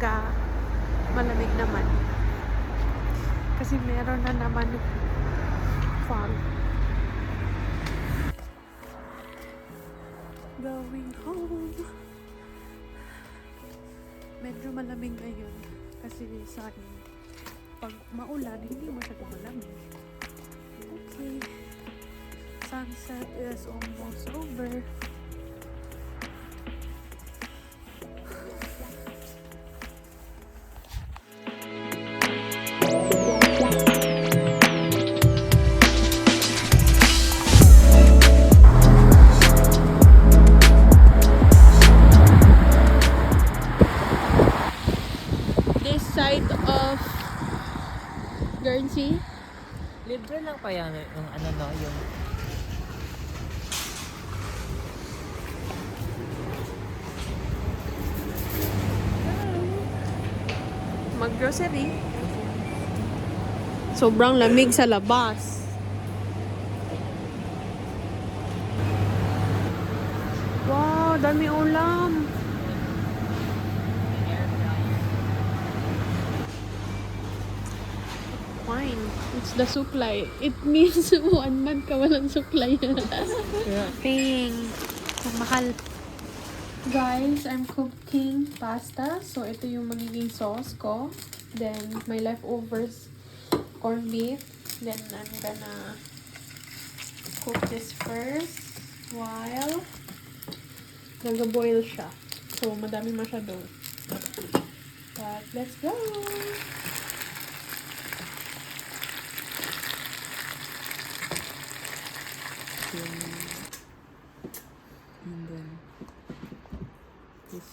umaga, malamig naman. Kasi meron na naman fog. Going home. Medyo malamig ngayon kasi sunny. Pag maulan, hindi masyado malamig. Okay. Sunset is almost over. This side of Guernsey. Libre lang pa yan yung ano no, yung Mag-grocery. Sobrang lamig sa labas. Wow, dami ulam. Fine. It's the suklay. It means 1 month ka walang suklay. Paying. Mahal. Guys, I'm cooking pasta. So, ito yung magiging sauce ko. Then, my leftovers corned beef. Then, I'm gonna cook this first while nag-boil siya. So, madami masyado. But, let's go! and then this.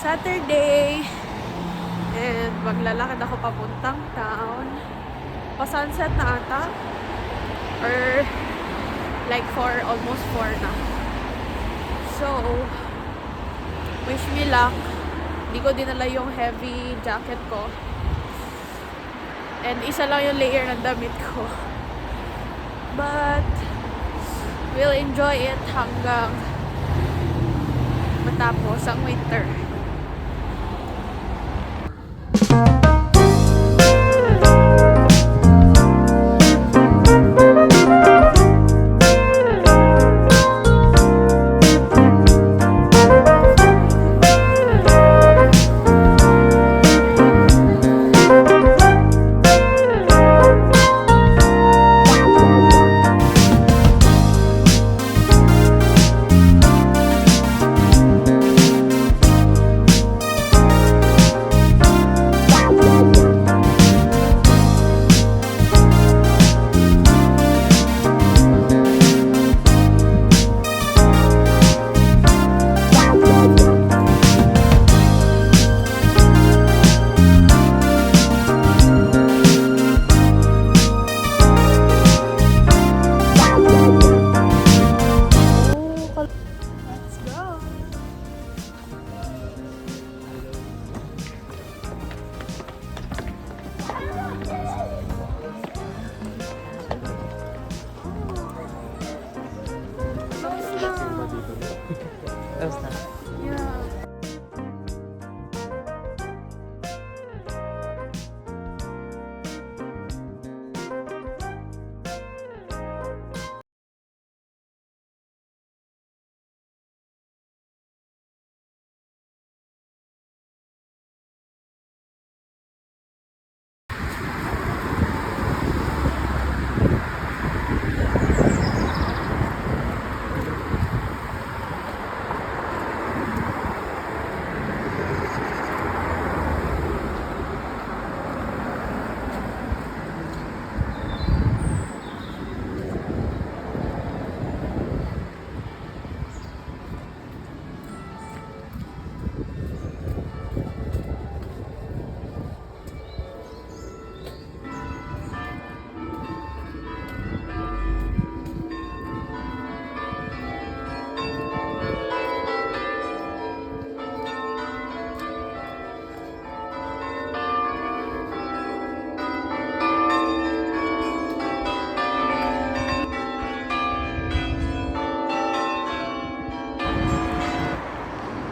Saturday and maglalakad ako papuntang town. Pa-sunset na ata or like almost 4 na. So wish me luck. Hindi ko dinala yung heavy jacket ko and isa lang yung layer ng damit ko, but we'll enjoy it hanggang matapos ang winter. Tapos na. Yeah.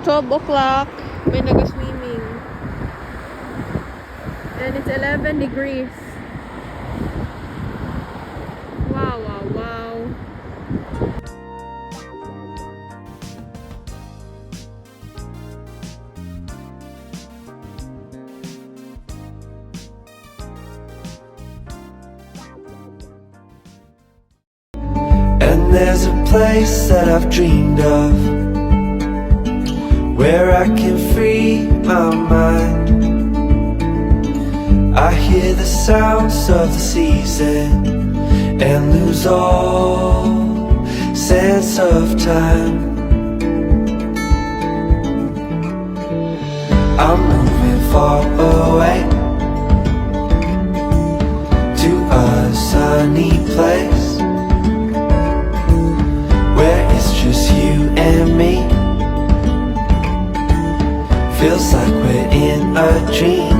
12 o'clock. May naga-swimming. And it's 11 degrees. Wow, wow, wow. And there's a place that I've dreamed of, where I can free my mind. I hear the sounds of the season and lose all sense of time. I'm moving far away to a sunny place where it's just you and me. Feels like we're in a dream.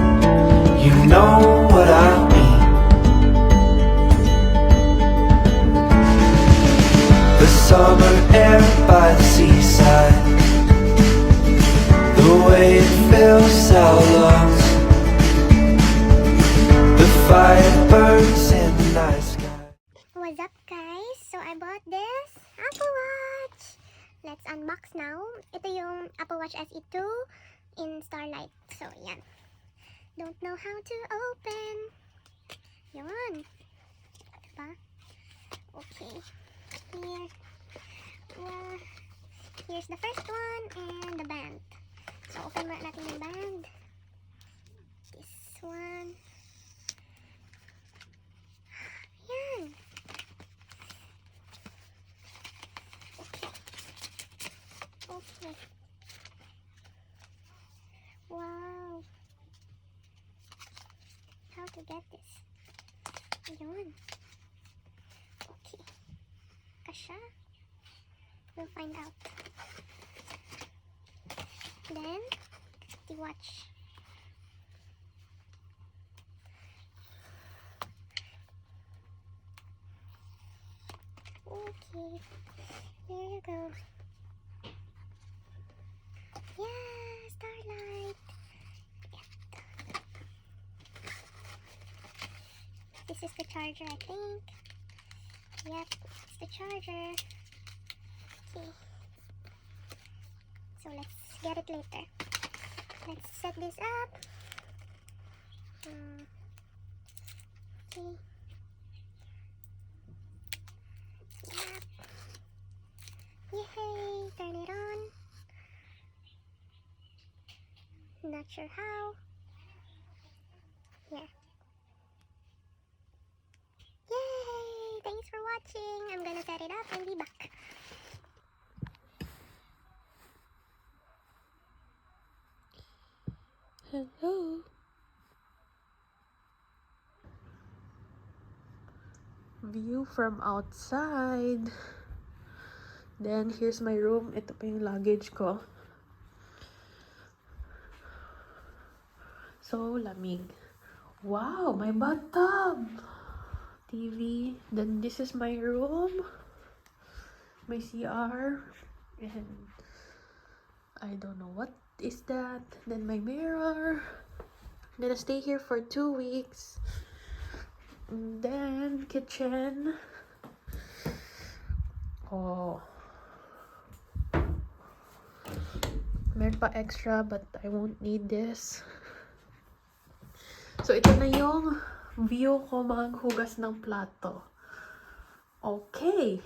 You know what I mean. The summer air by the seaside, the way it fills our lungs, the fire burns in the night sky. What's up guys? So I bought this Apple Watch. Let's unbox now. Ito yung Apple Watch SE 2 in Starlight. So yan. Don't know how to open. Yan. Diba? Okay. Here. Here's the first one and the band. So open muna natin yung band. This one. Yan. Okay. Wow. How to get this? Ayun. Okay. Kasha? We'll find out. Then, the watch. Okay. Here you go. Yeah, Starlight. This is the charger, I think. Yep, it's the charger. Okay. So let's get it later. Let's set this up. Okay. Yep. Yay! Turn it on. Not sure how. Yeah. Yay! Thanks for watching. I'm gonna set it up and be back. Hello. View from outside. Then, here's my room. Ito pa yung luggage ko. So, lamig. Wow, my bathtub! TV. Then, this is my room. My CR. And, I don't know what is that. Then, my mirror. I'm gonna stay here for 2 weeks. And then, kitchen. Oh. Meron pa extra, but I won't need this. So, ito na yung view ko maghugas ng plato. Okay.